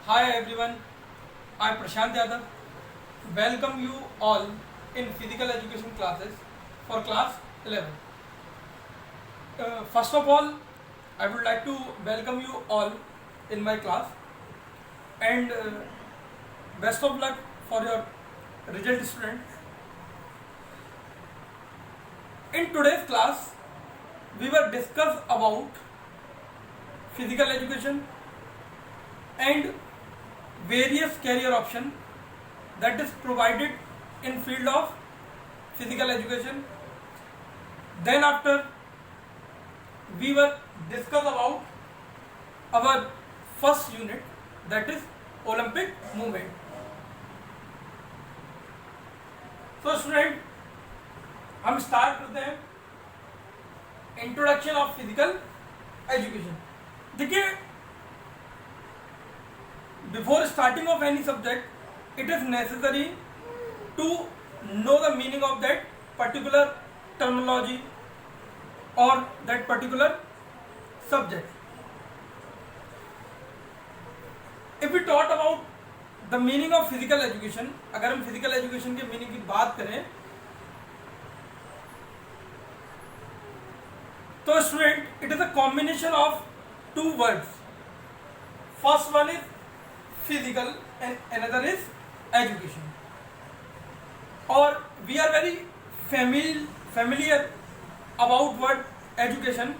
Hi everyone, I am Prashant Yadav. Welcome you all in physical education classes for class 11. First of all, I would like to welcome you all in my class and best of luck for your result student. In today's class, we will discuss about physical education and various career option that is provided in field of physical education. Then after we will discuss about our first unit, that is Olympic movement. So student, हम start करते हैं introduction of physical education. देखिए, before starting of any subject it is necessary to know the meaning of that particular terminology or that particular subject. If we talk about the meaning of physical education, अगर हम physical education के meaning की बात करें तो student it is a combination of two words. First one is physical and another is education. Or we are very familiar about word education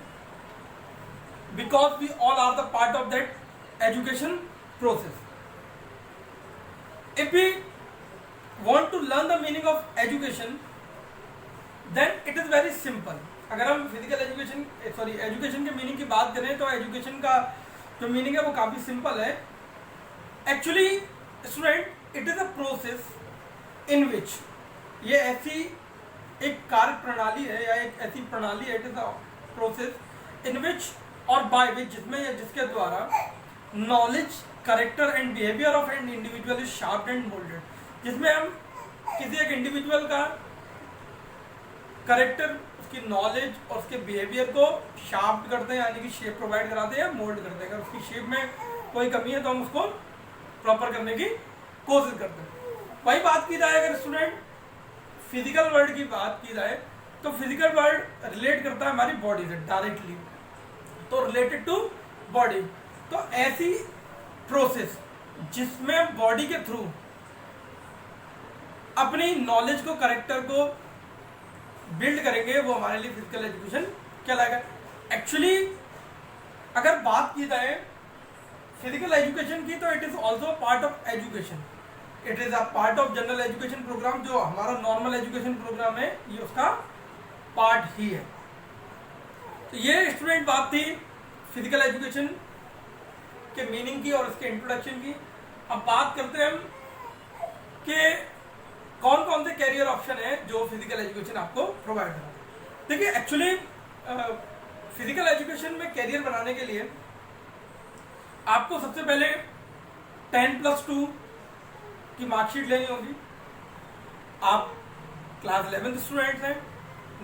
because we all are the part of that education process. If we want to learn the meaning of education, then it is very simple. अगर हम physical education के meaning की बात करें तो education का जो meaning है वो काफ़ी सिंपल है. Actually student, it is a process in which, ये ऐसी एक कार्य प्रणाली है या एक ऐसी प्रणाली है, it is a process in which और बाय विच, जिसमें या जिसके द्वारा knowledge, character and behaviour of an individual is sharp and moulded. जिसमें हम किसी एक इंडिविजुअल का करेक्टर, उसकी नॉलेज और उसके बिहेवियर को शार्प करते हैं, यानी कि शेप प्रोवाइड कराते हैं या मोल्ड करते हैं. अगर उसकी शेप में कोई कमी है तो हम उसको प्रॉपर करने की कोशिश करते हैं. वही बात की जाए अगर स्टूडेंट फिजिकल वर्ल्ड की बात की जाए तो फिजिकल वर्ल्ड रिलेट करता है हमारी बॉडी से डायरेक्टली, तो रिलेटेड टू बॉडी. तो ऐसी प्रोसेस जिसमें बॉडी के थ्रू अपनी नॉलेज को, करेक्टर को बिल्ड करेंगे, वो हमारे लिए फिजिकल एजुकेशन कहलाएगा. एक्चुअली अगर बात की जाए फिजिकल एजुकेशन की तो it is also part of education. It is a part of general education programme. जो हमारा नॉर्मल एजुकेशन प्रोग्राम है ये उसका पार्ट ही है. तो ये स्टूडेंट बात थी फिजिकल एजुकेशन के मीनिंग की और उसके इंट्रोडक्शन की. अब बात करते हैं हम कि कौन कौन से कैरियर ऑप्शन है जो फिजिकल एजुकेशन आपको प्रोवाइड करा. देखिए, एक्चुअली फिजिकल एजुकेशन में कैरियर बनाने के लिए आपको सबसे पहले 10+2 की मार्कशीट लेनी होगी. आप क्लास 11th स्टूडेंट्स हैं,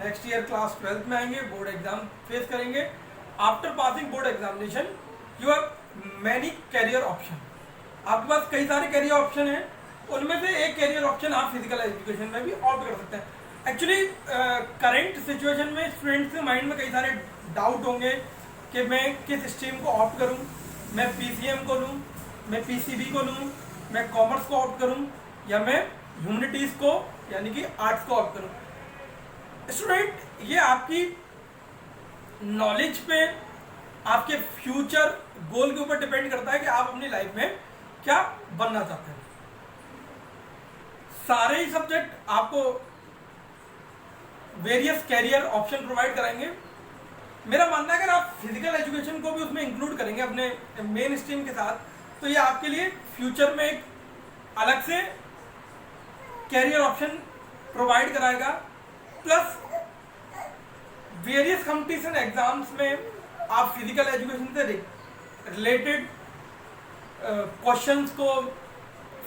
नेक्स्ट ईयर क्लास 12th में आएंगे, बोर्ड एग्जाम फेस करेंगे. After passing board examination you have many career option. आपके पास कई सारे कैरियर ऑप्शन हैं, उनमें से एक कैरियर ऑप्शन आप फिजिकल एजुकेशन में भी ऑप्ट कर सकते हैं. एक्चुअली करंट सिचुएशन में स्टूडेंट्स के माइंड में कई सारे डाउट होंगे कि मैं किस स्ट्रीम को ऑप्ट करूं, मैं पीसीएम को लूं, मैं पीसीबी को लूं, मैं कॉमर्स को ऑप्ट करूं या मैं ह्यूमैनिटीज को यानी कि आर्ट्स को ऑप्ट करूं. स्टूडेंट, ये आपकी नॉलेज पे, आपके फ्यूचर गोल के ऊपर डिपेंड करता है कि आप अपनी लाइफ में क्या बनना चाहते हैं. सारे ही सब्जेक्ट आपको वेरियस कैरियर ऑप्शन प्रोवाइड कराएंगे. मेरा मानना है अगर आप फिजिकल एजुकेशन को भी उसमें इंक्लूड करेंगे अपने मेन स्ट्रीम के साथ, तो ये आपके लिए फ्यूचर में एक अलग से कैरियर ऑप्शन प्रोवाइड कराएगा. प्लस वेरियस कंपटीशन एग्जाम्स में आप फिजिकल एजुकेशन से रिलेटेड क्वेश्चंस को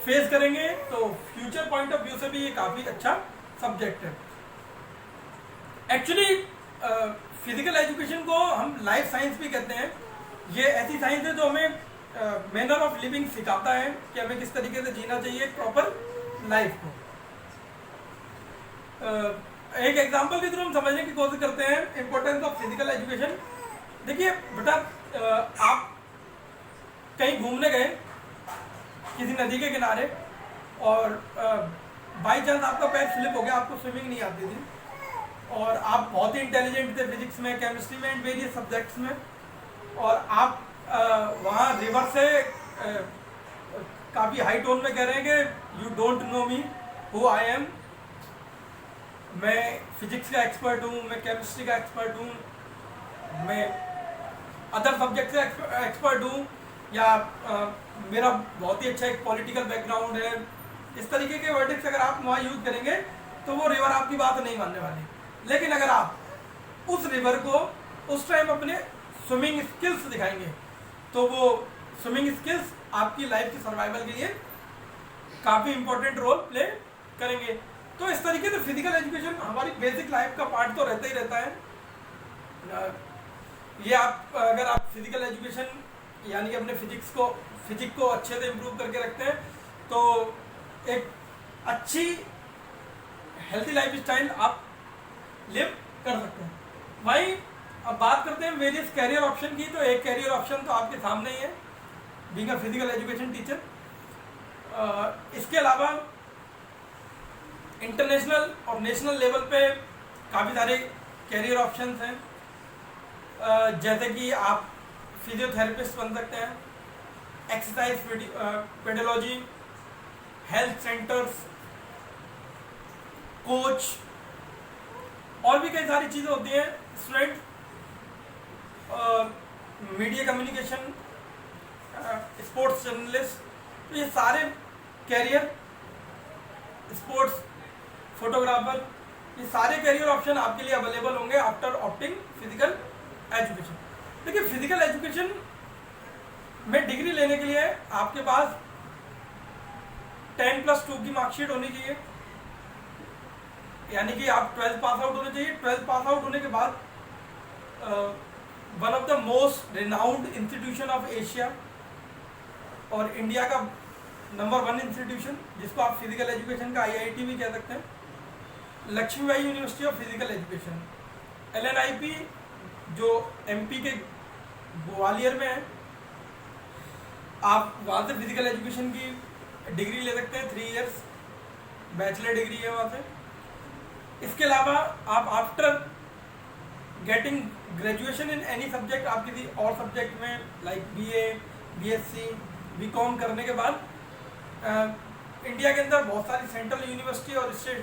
फेस करेंगे, तो फ्यूचर पॉइंट ऑफ व्यू से भी ये काफ़ी अच्छा सब्जेक्ट है. एक्चुअली फिजिकल एजुकेशन को हम लाइफ साइंस भी कहते हैं. ये ऐसी साइंस है जो हमें मैनर ऑफ लिविंग सिखाता है कि हमें किस तरीके से जीना चाहिए प्रॉपर लाइफ को। एक एग्जांपल के थ्रू हम समझने की कोशिश करते हैं इंपॉर्टेंस ऑफ फिजिकल एजुकेशन। देखिए बेटा, आप कहीं घूमने गए किसी नदी के किनारे और बाई चांस आपका पैर स्लिप हो गया, आपको स्विमिंग नहीं आती थी और आप बहुत ही इंटेलिजेंट थे फिजिक्स में, केमिस्ट्री में एंड वेरियस सब्जेक्ट्स में, और आप वहाँ रिवर से काफ़ी हाई टोन में कह रहे हैं कि you don't know me who I am, मैं फिजिक्स का एक्सपर्ट हूँ, मैं केमिस्ट्री का एक्सपर्ट हूँ, मैं अदर सब्जेक्ट से एक्सपर्ट हूँ, या मेरा बहुत ही अच्छा एक पॉलिटिकल बैकग्राउंड है। इस तरीके के वर्डिक्स अगर आप वहाँ यूज करेंगे तो वो रिवर आपकी बात नहीं मानने वाली। लेकिन अगर आप उस रिवर को उस टाइम अपने स्विमिंग स्किल्स दिखाएंगे तो वो स्विमिंग स्किल्स आपकी लाइफ की सर्वाइवल के लिए काफ़ी इंपॉर्टेंट रोल प्ले करेंगे। तो इस तरीके से फिजिकल एजुकेशन हमारी बेसिक लाइफ का पार्ट तो रहता ही रहता है। ये आप अगर आप फिजिकल एजुकेशन यानी कि अपने फिजिक्स को अच्छे से इम्प्रूव करके रखते हैं तो एक अच्छी हेल्थी लाइफ स्टाइल आप लिव कर सकते हैं। वहीं अब बात करते हैं वेरियस कैरियर ऑप्शन की, तो एक कैरियर ऑप्शन तो आपके सामने ही है, being a physical education teacher. इसके अलावा इंटरनेशनल और नेशनल लेवल पे काफ़ी सारे कैरियर ऑप्शंस हैं, जैसे कि आप फिजियोथेरेपिस्ट बन सकते हैं, exercise pedology, health centres, coach, और भी कई सारी चीज़ें होती हैं। Student media communication, sports journalist, तो ये सारे कैरियर, स्पोर्ट्स फोटोग्राफर, ये सारे कैरियर ऑप्शन आपके लिए अवेलेबल होंगे आफ्टर ऑप्टिंग फिजिकल एजुकेशन। देखिए फिजिकल एजुकेशन में डिग्री लेने के लिए आपके पास 10+2 की मार्कशीट होनी चाहिए, यानी कि आप 12th पास आउट होने चाहिए। 12th पास आउट होने के बाद one of the most renowned institution of Asia और इंडिया का नंबर 1 इंस्टीट्यूशन, जिसको आप फिजिकल एजुकेशन का IIT भी कह सकते हैं, Laxmibai university of physical education LNIP, जो MP के ग्वालियर में है। आप वहाँ से फिजिकल एजुकेशन की डिग्री ले सकते हैं, 3 इयर्स बैचलर डिग्री है वहाँ से। इसके अलावा आप after getting graduation in any subject, आप किसी और सब्जेक्ट में लाइक BA, BSc, BCom करने के बाद इंडिया के अंदर बहुत सारी सेंट्रल यूनिवर्सिटी और स्टेट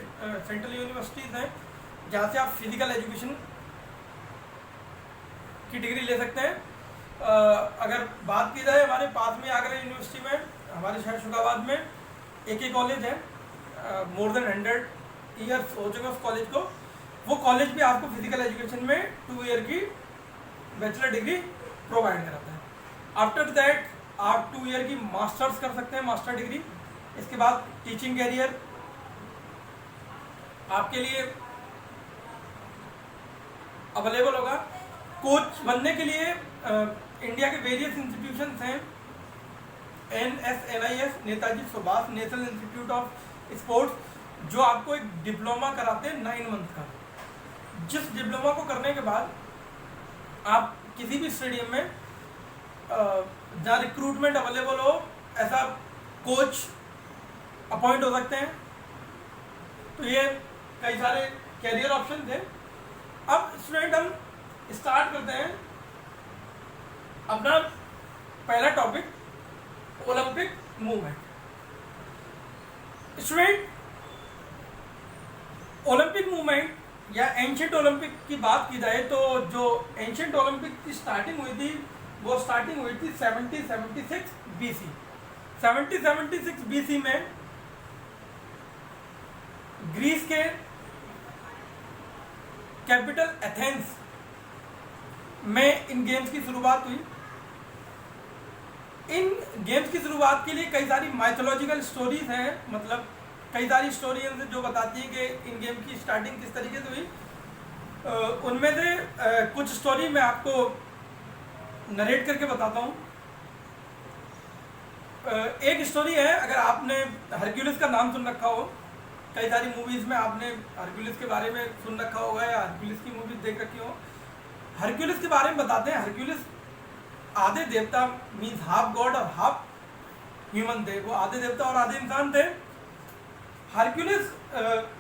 सेंट्रल यूनिवर्सिटीज़ हैं जहाँ से आप फिजिकल एजुकेशन की डिग्री ले सकते हैं। अगर बात की जाए हमारे पास में आगरा यूनिवर्सिटी में, हमारे शहर शुगाबाद में एक कॉलेज है, मोर देन 100 ईयर्स हो चुके उस कॉलेज को। वो कॉलेज भी आपको फिजिकल एजुकेशन में 2 ईयर की बैचलर डिग्री प्रोवाइड कराता है। आफ्टर दैट आप 2 ईयर की मास्टर्स कर सकते हैं, मास्टर डिग्री। इसके बाद टीचिंग कैरियर आपके लिए अवेलेबल होगा। कोच बनने के लिए इंडिया के वेरियस इंस्टीट्यूशंस हैं, NSNIS, Netaji Subhash national institute of sports, जो आपको एक डिप्लोमा कराते हैं 9 मंथ का। जिस डिप्लोमा को करने के बाद आप किसी भी स्टेडियम में जहाँ रिक्रूटमेंट अवेलेबल हो ऐसा कोच अपॉइंट हो सकते हैं। तो ये कई सारे कैरियर ऑप्शन थे। अब स्टूडेंट हम स्टार्ट करते हैं अपना पहला topic, Olympic movement. Student Olympic movement या एंशिएंट ओलंपिक की बात की जाए तो जो एंशिएंट ओलंपिक की स्टार्टिंग हुई थी वो स्टार्टिंग हुई थी 7076 BC। 7076 BC में ग्रीस के कैपिटल एथेंस में इन गेम्स की शुरुआत हुई। इन गेम्स की शुरुआत के लिए कई सारी माइथोलॉजिकल स्टोरीज हैं, मतलब कई सारी स्टोरीज जो बताती हैं कि इन गेम की स्टार्टिंग किस तरीके से हुई। उनमें से कुछ स्टोरी मैं आपको नरेट करके बताता हूँ। एक स्टोरी है, अगर आपने हरक्यूलिस का नाम सुन रखा हो, कई सारी मूवीज में आपने हरक्यूलिस के बारे में सुन रखा होगा या हरक्यूलिस की मूवीज देख रखी हो। हरक्यूलिस के बारे में बताते हैं। हरक्यूलिस आधे देवता मीन्स हाफ गॉड और हाफ ह्यूमन थे, वो आधे देवता और आधे इंसान थे। हरक्यूलिस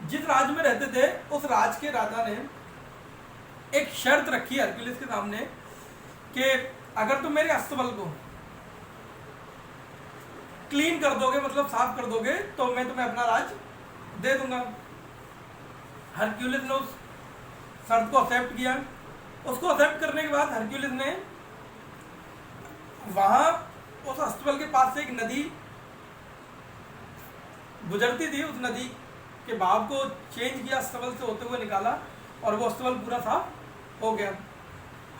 जिस राज्य में रहते थे उस राज्य के राजा ने एक शर्त रखी हरक्यूलिस के सामने कि अगर तुम मेरे अस्तबल को क्लीन कर दोगे, मतलब साफ कर दोगे, तो मैं तुम्हें अपना राज दे दूंगा। हरक्यूलिस ने उस शर्त को एक्सेप्ट किया। उसको एक्सेप्ट करने के बाद हरक्यूलिस ने वहां उस अस्तबल के पास से एक नदी गुजरती थी, उस नदी के बहाव को चेंज किया, अस्तबल से होते हुए निकाला और वो अस्तबल पूरा साफ हो गया।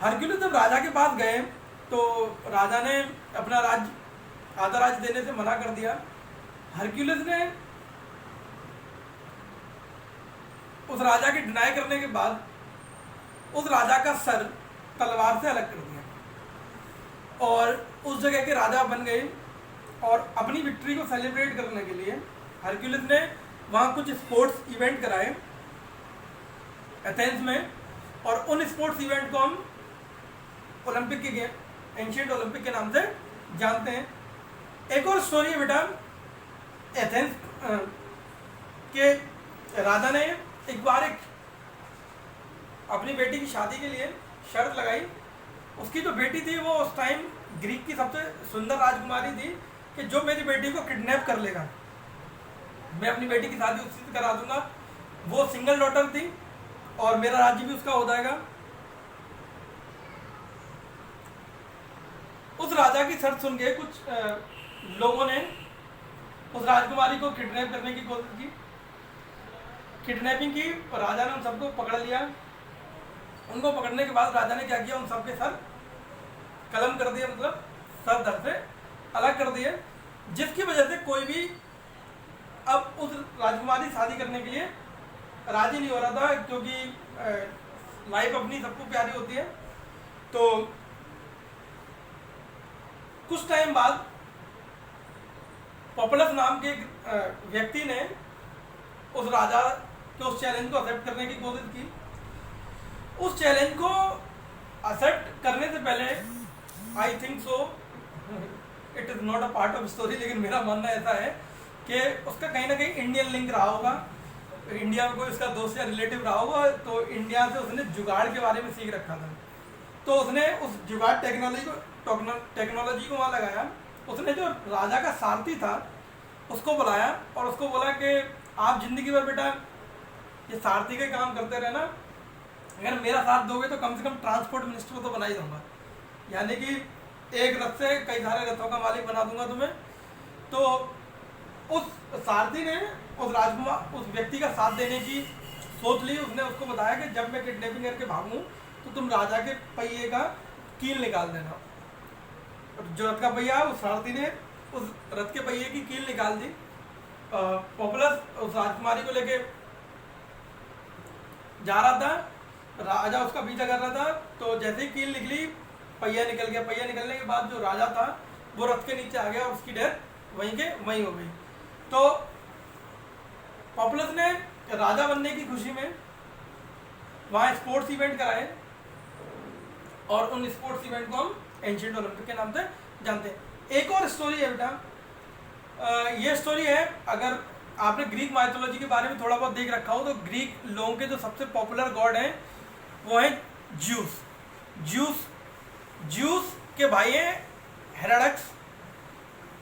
हरक्यूलिस जब राजा के पास गए तो राजा ने अपना राज्य आधा राज्य देने से मना कर दिया। हरक्यूलिस ने उस राजा के डिनाई करने के बाद उस राजा का सर तलवार से अलग कर दिया और उस जगह के राजा बन गए। और अपनी विक्ट्री को सेलिब्रेट करने के लिए हरक्यूलिस ने वहाँ कुछ स्पोर्ट्स इवेंट कराए एथेंस में, और उन स्पोर्ट्स इवेंट को हम ओलंपिक के गेम, एंशिएंट ओलंपिक के नाम से जानते हैं। एक और स्टोरी है बेटा, एथेंस के राजा ने एक बार अपनी बेटी की शादी के लिए शर्त लगाई। उसकी जो बेटी थी वो उस टाइम ग्रीक की सबसे सुंदर राजकुमारी थी कि जो मेरी बेटी को किडनैप कर लेगा मैं अपनी बेटी की शादी उससे करा दूंगा। वो सिंगल डॉटर थी और मेरा राज्य भी उसका हो जाएगा। उस राजा की शर्त सुन के कुछ लोगों ने उस राजकुमारी को किडनैप करने की कोशिश की, किडनैपिंग की, और राजा ने उन सबको पकड़ लिया। उनको पकड़ने के बाद राजा ने क्या किया, उन सबके सर कलम कर दिए, मतलब सर धड़ से अलग कर दिए, जिसकी वजह से कोई भी अब उस राजकुमारी शादी करने के लिए राजी नहीं हो रहा था, क्योंकि लाइफ अपनी सबको प्यारी होती है। तो कुछ टाइम बाद पॉपुलस नाम के एक व्यक्ति ने उस राजा के उस चैलेंज को एक्सेप्ट करने की कोशिश की। उस चैलेंज को एक्सेप्ट करने से पहले I think so it is not a part of story, लेकिन मेरा मानना ऐसा है कि उसका कहीं ना कहीं इंडियन लिंक रहा होगा, इंडिया में कोई उसका दोस्त या रिलेटिव रहा होगा, तो इंडिया से उसने जुगाड़ के बारे में सीख रखा था। तो उसने उस जुगाड़ टेक्नोलॉजी को वहाँ लगाया। उसने जो राजा का सारथी था उसको बुलाया और उसको बोला कि आप जिंदगी भर बेटा ये सारथी का काम करते रहना, अगर मेरा साथ दोगे तो कम से कम ट्रांसपोर्ट मिनिस्टर को तो बना ही दूंगा, यानी कि एक रथ से कई सारे रथों का मालिक बना दूंगा तुम्हें। तो उस सारथी ने उस व्यक्ति का साथ देने की सोच ली। उसने उसको बताया कि जब मैं किडनैपिंग करके भागूं तो तुम राजा के पहिए का कील निकाल देना। जो रथ का पहिया, उस सारथी ने उस रथ के पहिए की कील निकाल दी। पॉपुलस उस राजकुमारी को लेके जा रहा था, राजा उसका पीछा कर रहा था। तो जैसे ही कील निकली पहिया निकल गया। पहिया निकलने के बाद जो राजा था वो रथ के नीचे आ गया और उसकी डेथ वहीं के वहीं हो गई। तो पॉपुलस ने राजा बनने की खुशी में वहाँ स्पोर्ट्स इवेंट कराए और उन स्पोर्ट्स इवेंट को हम एंशिएंट ओलंपिक के नाम से जानते हैं। एक और स्टोरी है बेटा, ये स्टोरी है, अगर आपने ग्रीक माइथोलॉजी के बारे में थोड़ा बहुत देख रखा हो तो ग्रीक लोगों के जो सबसे पॉपुलर गॉड हैं वो हैं ज्यूस। ज्यूस के भाई हैं हेराडक्स।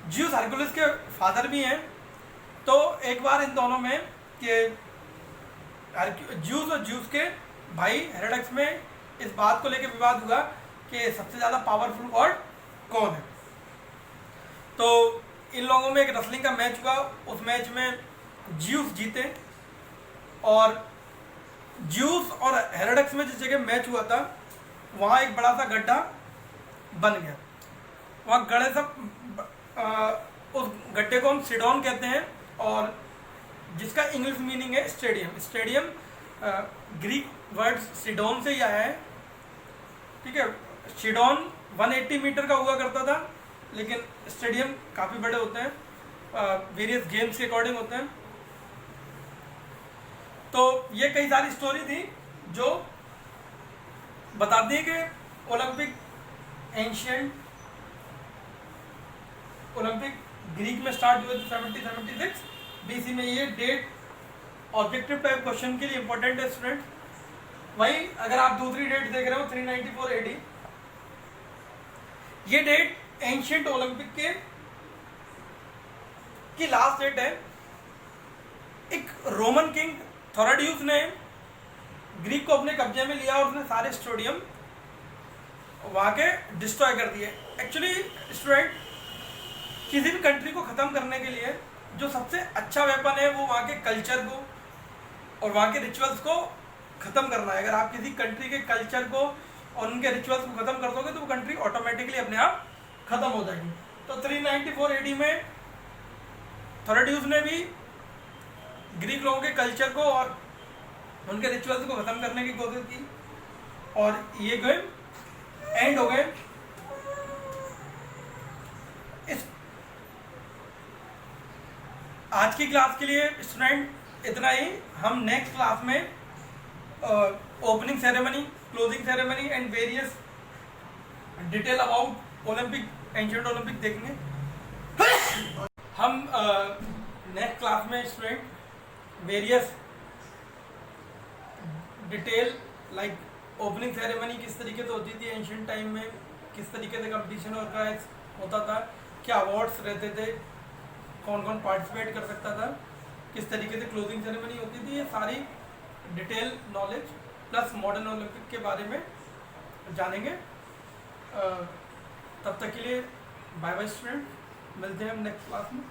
ज्यूस हरकुलिस के फादर भी हैं। तो एक बार इन दोनों में कि ज्यूस और ज्यूस के भाई हेराडक्स में इस बात को लेकर विवाद हुआ कि सबसे ज़्यादा पावरफुल गॉड कौन है। तो इन लोगों में एक रेसलिंग का मैच हुआ। उस मैच में ज्यूस जीते और ज्यूस और हेराडक्स में जिस जगह मैच हुआ था वहाँ एक बड़ा सा गड्ढा बन गया। वहाँ गड्ढे सब उस गड्ढे को हम सिडोन कहते हैं और जिसका इंग्लिश मीनिंग है stadium. Stadium Greek word Sidon से ही आया है, ठीक है। सिडोन 180 मीटर का हुआ करता था लेकिन स्टेडियम काफ़ी बड़े होते हैं, वेरियस गेम्स के अकॉर्डिंग होते हैं। तो ये कई सारी स्टोरी थी जो बताती है कि ओलंपिक एंशियंट ओलंपिक ग्रीक में स्टार्ट हुए थे 76 BC में। ये डेट ऑब्जेक्टिव टाइप क्वेश्चन के लिए इंपॉर्टेंट है स्टूडेंट। वही अगर आप दूसरी डेट देख रहे हो 394 AD, ये डेट एंशियंट ओलंपिक के की लास्ट डेट है। एक रोमन किंग थोराडियस ने ग्रीक को अपने कब्जे में लिया और उसने सारे स्टेडियम वहां के डिस्ट्रॉय कर दिए। एक्चुअली स्टूडेंट, किसी भी कंट्री को ख़त्म करने के लिए जो सबसे अच्छा वेपन है वो वहाँ के कल्चर को और वहाँ के रिचुअल्स को ख़त्म करना है। अगर आप किसी कंट्री के कल्चर को और उनके रिचुअल्स को ख़त्म कर दोगे तो वो कंट्री ऑटोमेटिकली अपने आप ख़त्म हो जाएगी। तो 394 AD में थोराडियस ने भी ग्रीक लोगों के कल्चर को और उनके रिचुअल्स को ख़त्म करने की कोशिश की और ये गेम एंड हो गए। इस आज की क्लास के लिए स्टूडेंट इतना ही। हम नेक्स्ट क्लास में opening ceremony, closing ceremony and various detail about Olympic, ancient Olympic देखेंगे। हम नेक्स्ट क्लास में student various detail like opening ceremony किस तरीके से होती थी एंशिएंट टाइम में, किस तरीके से कंपटीशन ऑर्गेनाइज होता था, क्या अवार्ड्स रहते थे, कौन कौन पार्टिसिपेट कर सकता था, किस तरीके से क्लोजिंग सेरेमनी होती थी, ये सारी detail knowledge plus modern Olympic के बारे में जानेंगे। तब तक के लिए बाय बाय स्टूडेंट, मिलते हैं हम नेक्स्ट क्लास में।